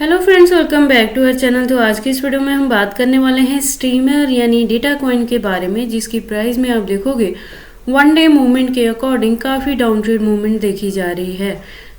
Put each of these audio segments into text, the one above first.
Hello friends, welcome back to our channel. तो आज की इस वीडियो में हम बात करने वाले हैं स्ट्रीमर यानी डेटा कॉइन के बारे में, जिसकी प्राइस में आप देखोगे वन डे मूवमेंट के अकॉर्डिंग काफ़ी डाउन ट्रेड मूवमेंट देखी जा रही है।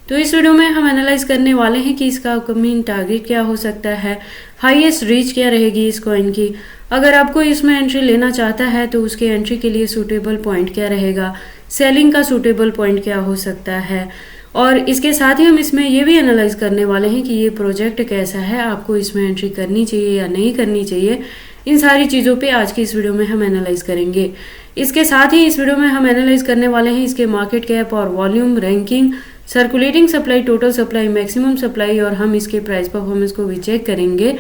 तो इस वीडियो में हम एनालाइज करने वाले हैं कि इसका अपकमिंग टारगेट क्या हो सकता है, हाईएस्ट रीच क्या रहेगी इस कॉइन की। अगर आपको इसमें एंट्री लेना चाहता है तो उसके एंट्री के लिए सूटेबल पॉइंट क्या रहेगा, सेलिंग का सूटेबल पॉइंट क्या हो सकता है, और इसके साथ ही हम इसमें ये भी एनालाइज करने वाले हैं कि ये प्रोजेक्ट कैसा है, आपको इसमें एंट्री करनी चाहिए या नहीं करनी चाहिए। इन सारी चीज़ों पे आज की इस वीडियो में हम एनालाइज करेंगे। इसके साथ ही इस वीडियो में हम एनालाइज करने वाले हैं इसके मार्केट कैप और volume, ranking, circulating supply, total supply, maximum supply, और हम इसके प्राइस परफॉर्मेंस को भी चेक करेंगे।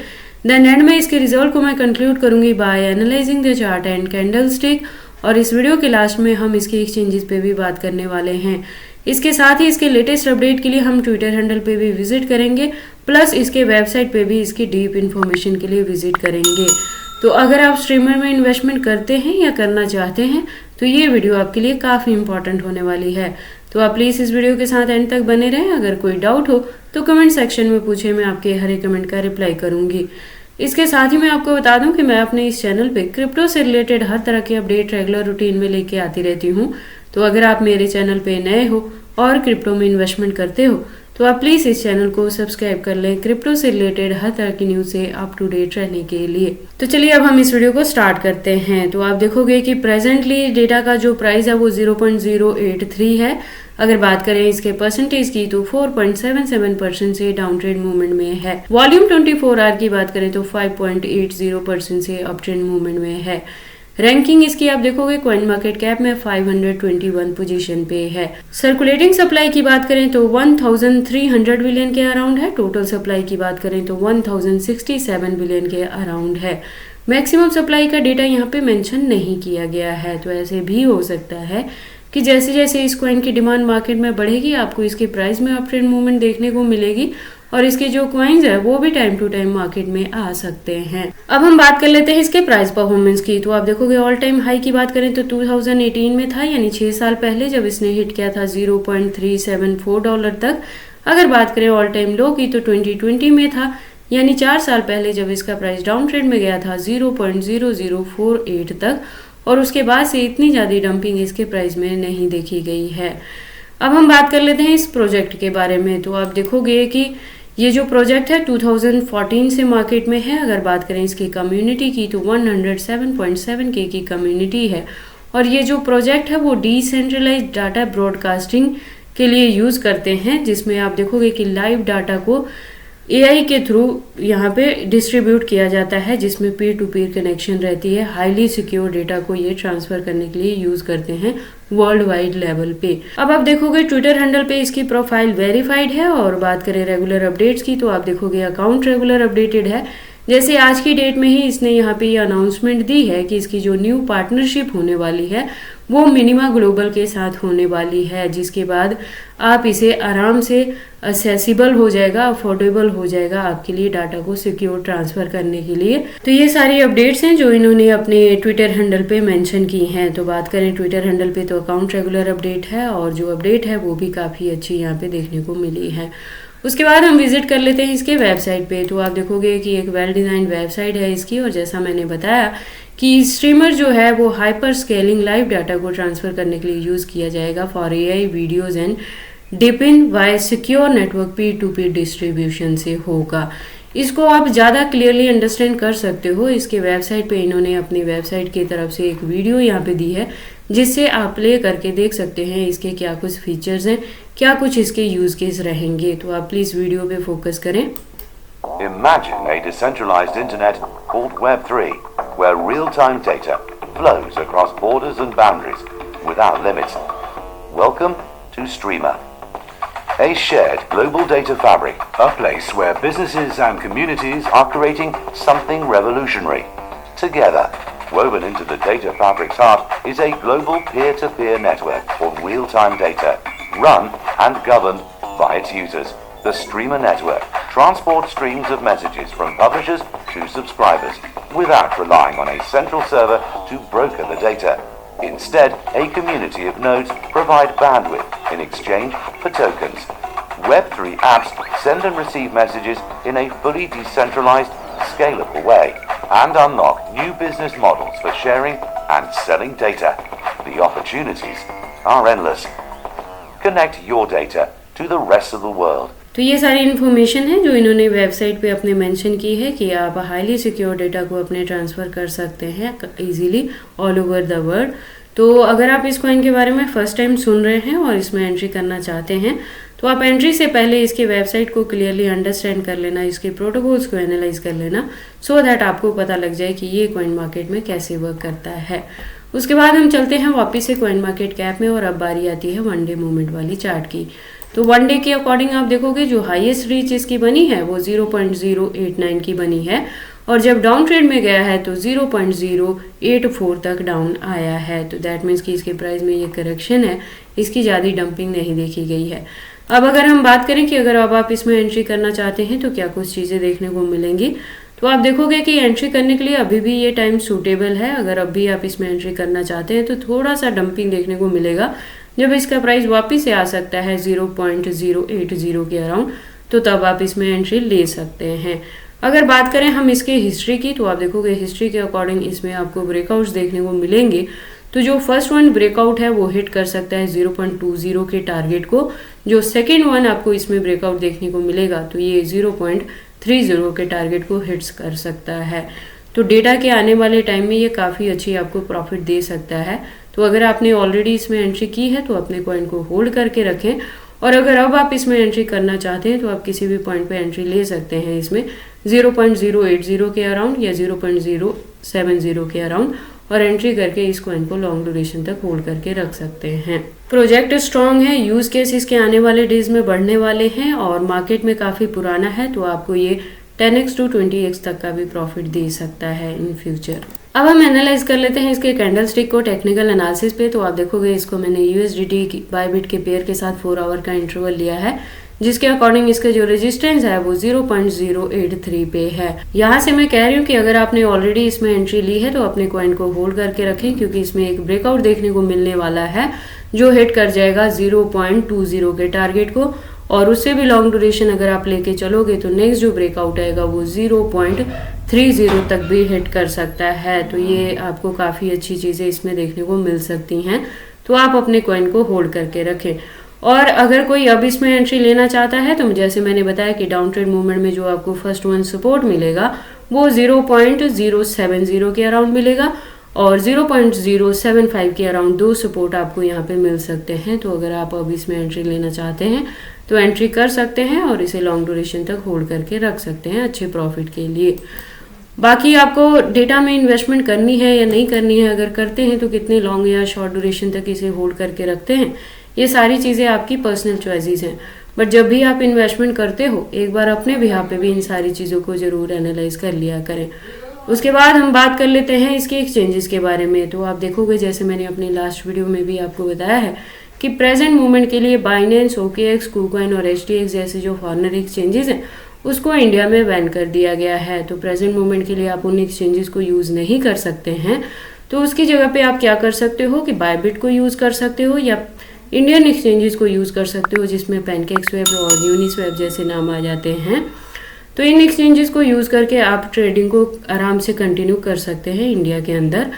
देन एंड में इसके रिजल्ट को मैं कंक्लूड करूंगी by analysing the chart and candlestick, और इस वीडियो के लास्ट में हम इसके एक्सचेंजेस पे भी बात करने वाले हैं। इसके साथ ही इसके लेटेस्ट अपडेट के लिए हम ट्विटर हैंडल पे भी विजिट करेंगे, प्लस इसके वेबसाइट पे भी इसकी डीप इन्फॉर्मेशन के लिए विजिट करेंगे। तो अगर आप स्ट्रीमर में इन्वेस्टमेंट करते हैं या करना चाहते हैं तो ये वीडियो आपके लिए काफ़ी इंपॉर्टेंट होने वाली है। तो आप प्लीज़ इस वीडियो के साथ एंड तक बने रहें। अगर कोई डाउट हो तो कमेंट सेक्शन में पूछे, मैं आपके हर एक कमेंट का रिप्लाई करूंगी। इसके साथ ही मैं आपको बता दूं कि मैं अपने इस चैनल पे क्रिप्टो से रिलेटेड हर तरह के अपडेट रेगुलर रूटीन में लेके आती रहती हूँ। तो अगर आप मेरे चैनल पे नए हो और क्रिप्टो में इन्वेस्टमेंट करते हो तो आप प्लीज़ इस चैनल को सब्सक्राइब कर लें क्रिप्टो से रिलेटेड हर तरह की न्यूज़ से अप टू डेट रहने के लिए। तो चलिए अब हम इस वीडियो को स्टार्ट करते हैं। तो आप देखोगे कि प्रेजेंटली डेटा का जो प्राइस है वो 0.083 है। अगर बात करें इसके परसेंटेज की तो 4.77% से डाउन ट्रेड मूवमेंट में है। वॉल्यूम 24 आवर की बात करें तो 5.80% से अप ट्रेंड मूवमेंट में है। रैंकिंग इसकी आप देखोगे कॉइन मार्केट कैप में 521 पोजीशन पे है। सर्कुलेटिंग सप्लाई की बात करें तो 1300 बिलियन के अराउंड है। टोटल सप्लाई की बात करें तो 1067 बिलियन के अराउंड है। मैक्सिमम सप्लाई का डेटा यहाँ पे मेंशन नहीं किया गया है। तो ऐसे भी हो सकता है कि जैसे जैसे इस कॉइन की डिमांड मार्केट में बढ़ेगी आपको इसके प्राइस में अप ट्रेंड मूवमेंट देखने को मिलेगी, और इसके जो कॉइन्स है वो भी टाइम टू टाइम मार्केट में आ सकते हैं। अब हम बात कर लेते हैं इसके प्राइस परफॉर्मेंस की। तो आप देखोगे ऑल टाइम हाई की बात करें तो 2018 में था, यानी 6 साल पहले जब इसने हिट किया था $0.374 तक। अगर बात करें ऑल टाइम लो की तो 2020 में था, यानी 4 साल पहले जब इसका प्राइस डाउन ट्रेंड में गया था 0.0048 तक, और उसके बाद से इतनी ज़्यादा डंपिंग इसके प्राइस में नहीं देखी गई है। अब हम बात कर लेते हैं इस प्रोजेक्ट के बारे में। तो आप देखोगे कि ये जो प्रोजेक्ट है 2014 से मार्केट में है। अगर बात करें इसकी कम्युनिटी की तो 107.7K की कम्युनिटी है, और ये जो प्रोजेक्ट है वो डिसेंट्रलाइज्ड डाटा ब्रॉडकास्टिंग के लिए यूज़ करते हैं, जिसमें आप देखोगे कि लाइव डाटा को AI के थ्रू यहाँ पे डिस्ट्रीब्यूट किया जाता है, जिसमें पीयर टू पीयर कनेक्शन रहती है। हाईली सिक्योर डेटा को ये ट्रांसफर करने के लिए यूज करते हैं वर्ल्ड वाइड लेवल पे। अब आप देखोगे ट्विटर हैंडल पे इसकी प्रोफाइल वेरीफाइड है, और बात करें रेगुलर अपडेट्स की तो आप देखोगे अकाउंट रेगुलर अपडेटेड है। जैसे आज की डेट में ही इसने यहाँ पे ये अनाउंसमेंट दी है कि इसकी जो न्यू पार्टनरशिप होने वाली है वो मिनिमा ग्लोबल के साथ होने वाली है, जिसके बाद आप इसे आराम से असेसिबल हो जाएगा, अफोर्डेबल हो जाएगा आपके लिए डाटा को सिक्योर ट्रांसफर करने के लिए। तो ये सारी अपडेट्स हैं जो इन्होंने अपने ट्विटर हैंडल पे मेंशन की हैं। तो बात करें ट्विटर हैंडल पे तो अकाउंट रेगुलर अपडेट है, और जो अपडेट है वो भी काफ़ी अच्छी यहाँ पे देखने को मिली है। उसके बाद हम विजिट कर लेते हैं इसके वेबसाइट पे। तो आप देखोगे कि एक वेल डिज़ाइंड वेबसाइट है इसकी, और जैसा मैंने बताया कि स्ट्रीमर जो है वो हाइपर स्केलिंग लाइव डाटा को ट्रांसफ़र करने के लिए यूज़ किया जाएगा for AI videos and DePIN Y secure network peer to peer distribution से होगा। इसको आप ज़्यादा क्लियरली अंडरस्टैंड कर सकते हो। इसके वेबसाइट पे इन्होंने अपनी वेबसाइट की तरफ से एक वीडियो यहाँ पे दी है, जिससे आप प्ले करके देख सकते हैं इसके क्या कुछ फीचर्स हैं, क्या कुछ इसके यूज केस रहेंगे। तो आप प्लीज़ वीडियो पे फोकस करें। Imagine a decentralized internet called Web3, where real-time data flows across borders and boundaries without limits. Welcome to Streamer, a shared global data fabric, a place where businesses and communities are creating something revolutionary. Together, woven into the data fabric's heart is a global peer-to-peer network of real-time data, run and governed by its users. The Streamer network transports streams of messages from publishers to subscribers without relying on a central server to broker the data. Instead, a community of nodes provide bandwidth in exchange for tokens. Web3 apps send and receive messages in a fully decentralized, scalable way and unlock new business models for sharing and selling data. The opportunities are endless. Connect your data to the rest of the world. तो ये सारी information है जो इन्होंने website पे अपने mention की है कि आप हाईली सिक्योर डेटा को अपने ट्रांसफ़र कर सकते हैं easily all over the world. तो अगर आप इस कॉइन के बारे में फर्स्ट टाइम सुन रहे हैं और इसमें एंट्री करना चाहते हैं तो आप एंट्री से पहले इसके वेबसाइट को क्लियरली अंडरस्टैंड कर लेना, इसके प्रोटोकॉल्स को एनालाइज कर लेना सो दैट आपको पता लग जाए कि ये कॉइन मार्केट में कैसे वर्क करता है। उसके बाद हम चलते हैं वापस से कॉइन मार्केट कैप में और अब बारी आती है वन डे मूवमेंट वाली चार्ट की। तो वन डे के अकॉर्डिंग आप देखोगे जो हाईएस्ट रीच इसकी बनी है वो 0.089 की बनी है और जब डाउन ट्रेड में गया है तो 0.084 तक डाउन आया है। तो दैट मीन्स कि इसके प्राइस में ये करेक्शन है, इसकी ज़्यादा डंपिंग नहीं देखी गई है। अब अगर हम बात करें कि अगर अब आप इसमें एंट्री करना चाहते हैं तो क्या कुछ चीज़ें देखने को मिलेंगी, तो आप देखोगे कि एंट्री करने के लिए अभी भी ये टाइम सूटेबल है। अगर अब भी आप इसमें एंट्री करना चाहते हैं तो थोड़ा सा डंपिंग देखने को मिलेगा जब इसका प्राइस वापस से आ सकता है 0.080 के अराउंड, तो तब आप इसमें एंट्री ले सकते हैं। अगर बात करें हम इसके हिस्ट्री की तो आप देखोगे हिस्ट्री के अकॉर्डिंग इसमें आपको ब्रेकआउट्स देखने को मिलेंगे। तो जो फर्स्ट वन ब्रेकआउट है वो हिट कर सकता है 0.20 के टारगेट को, जो सेकेंड वन आपको इसमें ब्रेकआउट देखने को मिलेगा तो ये 0.30 के टारगेट को हिट्स कर सकता है। तो डेटा के आने वाले टाइम में ये काफ़ी अच्छी आपको प्रॉफिट दे सकता है। तो अगर आपने ऑलरेडी इसमें एंट्री की है तो अपने कॉइन को होल्ड करके रखें और अगर अब आप इसमें एंट्री करना चाहते हैं तो आप किसी भी पॉइंट पे एंट्री ले सकते हैं इसमें 0.080 के अराउंड या 0.070 के अराउंड और एंट्री करके इस कॉइन को लॉन्ग ड्यूरेशन तक होल्ड करके रख सकते हैं। प्रोजेक्ट स्ट्रॉन्ग है, यूज केस इसके आने वाले डेज में बढ़ने वाले हैं और मार्केट में काफ़ी पुराना है तो आपको ये 10x to 20x तक का भी प्रॉफिट दे सकता है इन फ्यूचर। अब हम एनालाइज कर लेते हैं इसके कैंडल स्टिक को टेक्निकल एनालिसिस पे। तो आप देखोगे इसको मैंने USDT बायबिट के पेयर के साथ 4 आवर का इंटरवल लिया है जिसके अकॉर्डिंग इसका जो रेजिस्टेंस है वो 0.083 पे है। यहाँ से मैं कह रही हूँ कि अगर आपने ऑलरेडी इसमें एंट्री ली है तो अपने कॉइन को होल्ड करके रखें क्योंकि इसमें एक ब्रेकआउट देखने को मिलने वाला है जो हिट कर जाएगा 0.20 के टारगेट को और उससे भी लॉन्ग ड्यूरेशन अगर आप लेके चलोगे तो नेक्स्ट जो ब्रेकआउट आएगा वो 0.30 तक भी हिट कर सकता है। तो ये आपको काफ़ी अच्छी चीज़ें इसमें देखने को मिल सकती हैं, तो आप अपने कॉइन को होल्ड करके रखें। और अगर कोई अब इसमें एंट्री लेना चाहता है तो जैसे मैंने बताया कि डाउन ट्रेड मूवमेंट में जो आपको फर्स्ट वन सपोर्ट मिलेगा वो 0.070 के अराउंड मिलेगा और 0.075 के अराउंड 2 सपोर्ट आपको यहाँ पे मिल सकते हैं। तो अगर आप अब इसमें एंट्री लेना चाहते हैं तो एंट्री कर सकते हैं और इसे लॉन्ग ड्यूरेशन तक होल्ड करके रख सकते हैं अच्छे प्रॉफिट के लिए। बाकी आपको डेटा में इन्वेस्टमेंट करनी है या नहीं करनी है, अगर करते हैं तो कितने लॉन्ग या शॉर्ट ड्यूरेशन तक इसे होल्ड करके रखते हैं, ये सारी चीज़ें आपकी पर्सनल चॉइसेस हैं। बट जब भी आप इन्वेस्टमेंट करते हो एक बार अपने बिहाफ पे भी इन सारी चीज़ों को ज़रूर एनालाइज कर लिया करें। उसके बाद हम बात कर लेते हैं इसके एक्सचेंजेस के बारे में। तो आप देखोगे जैसे मैंने अपनी लास्ट वीडियो में भी आपको बताया है कि प्रेजेंट मूवमेंट के लिए बाइनेंस, OKX, KuCoin और HTX जैसे जो फॉरेनर एक्सचेंजेस हैं उसको इंडिया में बैन कर दिया गया है। तो प्रेजेंट मूवमेंट के लिए आप उन एक्सचेंजेस को यूज़ नहीं कर सकते हैं। तो उसकी जगह पे आप क्या कर सकते हो कि बायबिट को यूज़ कर सकते हो या इंडियन एक्सचेंजेस को यूज़ कर सकते हो जिसमें पैनकेक्सवेब और यूनिस्वेब जैसे नाम आ जाते हैं। तो इन एक्सचेंजेस को यूज़ करके आप ट्रेडिंग को आराम से कंटिन्यू कर सकते हैं इंडिया के अंदर।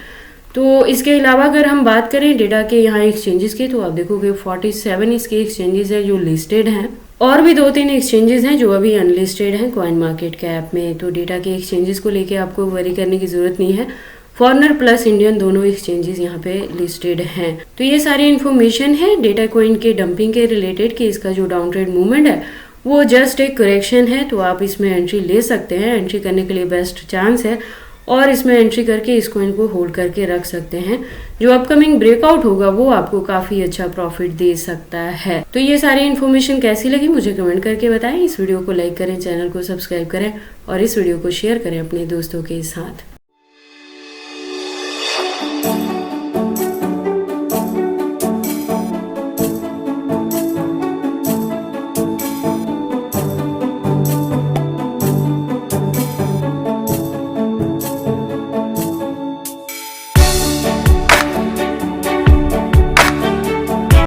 तो इसके अलावा अगर हम बात करें डेटा के यहाँ एक्सचेंजेस की तो आप देखोगे 47 इसके एक्सचेंजेस हैं जो लिस्टेड हैं और भी 2-3 एक्सचेंजेस हैं जो अभी अनलिस्टेड हैं कॉइन मार्केट कैप में। तो डेटा के एक्सचेंजेस को लेके आपको वरी करने की ज़रूरत नहीं है, फॉरेनर प्लस इंडियन दोनों एक्सचेंजेस यहाँ पे लिस्टेड हैं। तो ये सारी इन्फॉर्मेशन है डेटा कॉइन के डंपिंग के रिलेटेड कि इसका जो डाउन ट्रेड मूवमेंट है वो जस्ट एक करेक्शन है। तो आप इसमें एंट्री ले सकते हैं, एंट्री करने के लिए बेस्ट चांस है और इसमें एंट्री करके इस कॉइन को होल्ड करके रख सकते हैं। जो अपकमिंग ब्रेकआउट होगा वो आपको काफ़ी अच्छा प्रॉफिट दे सकता है। तो ये सारी इन्फॉर्मेशन कैसी लगी मुझे कमेंट करके बताएं। इस वीडियो को लाइक करें, चैनल को सब्सक्राइब करें और इस वीडियो को शेयर करें अपने दोस्तों के साथ।